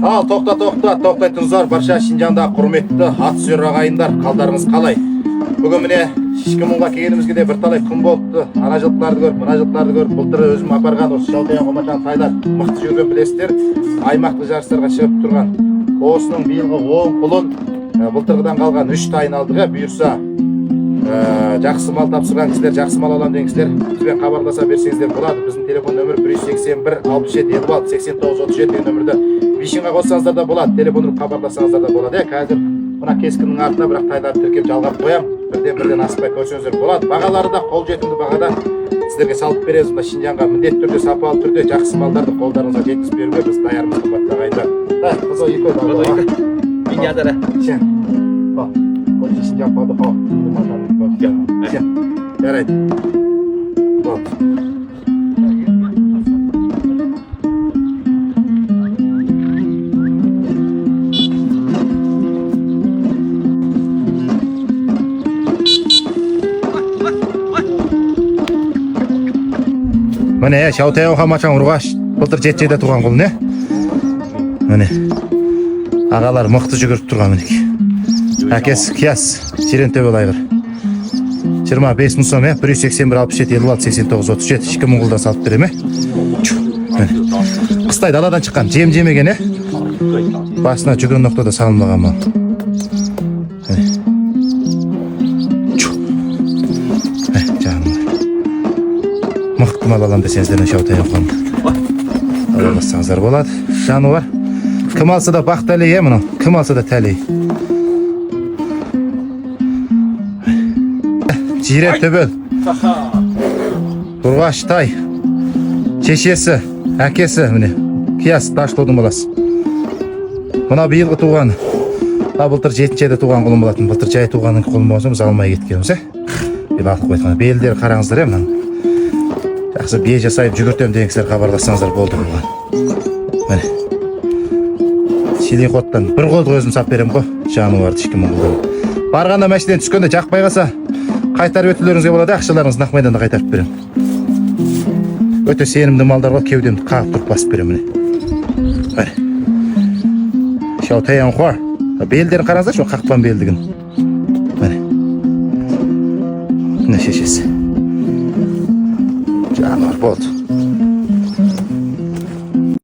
Ал, тоқтай тұрыңыздар. Барша Шинжаңда құрметті ат сүйер ағайындар, қалдарыңыз қалай? Бүгін міне Шишкі мұңға келгенімізге де бір талай күн болыпты. Ана жылқыларды көріп, мына жылқыларды көріп, былтыр өзім апарған осы Шалтаян Қомачан тайлар мықты жүрген білесіздер. Аймақтық жарыстарға шығып тұрған. Осының биылғы 10 құлын былтырғыдан қалған 3 тайын алдық. Бұйырса жақсы мал тапсырған кісілер, жақсы мал алам деген кісілер бізбен хабарласа берсеңіздер болады. Біздің телефон нөмір 181 67 56 89 37 деген нөмірді вишинға қоссаңыздар да болады. Телефон ұрып хабарласаңыздар да болады. Қазір мына кескіннің артына бірақ тайларды тіркеп жалғап қоям. Бірден аспай көрсеңіздер болады. Бағалары да қолжетімді бағада сіздерге салып береміз. Мына Шинжаңға міндетті түрде, сапалы түрде жақсы малдарды қолдарыңызға жеткізіп беруге біз даярмыз, қымбатты ағайындар. Қызыл Шинжаң падыхо. Жарайды. Міне, Шалтаян Қомачан ұрғаш былтыр 7-де туған құлын, не? Міне, ағалар мықты жүгіріп тұрған мінеки. Әкесі Кияс, Сирентөбел айғыр. 25 мың сом, 181 67 56 89 37 2 мың құлдан салып берем, қыстай даладан шыққан, жем жемеген, басына жүгірін ноқтада салынбаған мал. Мықты мал алам десеңіздердің Шалтаян Қомачан. Алаласаңыздар болады. Жаны бар. Кім алса да бақ тәлей, мұның. Кім алса да тәлей. Сирентөбел. Ұрғаш тай. Шешесі, әкесі, міне. Кияс Ташлудың баласы. Мына биылғы туған. Былтыр 7-де туған құлын болатын. Былтыр жай туғанның құлын болсын, біз алмай кеткеніміз, Бел артық қойдық. Белдері қараңыздар, мұның. Жақсы бие жасайып жүгіртем деген кісілер хабарлассаңыздар болды бұған. Міне. Шилин қоттан бір қолды өзім сап берем ғой. Жаны барды 2 мың құлдан. Барғанда мәшінен түскенде жақпай қалса, қайтарып өтулеріңізге болады, ақшаларыңызды нақ майданда қайтарып берем. Өте сенімді малдар ғой, кеудемді қағып тұрып басып берем, міне. Шалтаян Қомачан. Белдерін қараңыздар, šo қақпан белдігін. Міне. Міне шешесі. Жануар болды.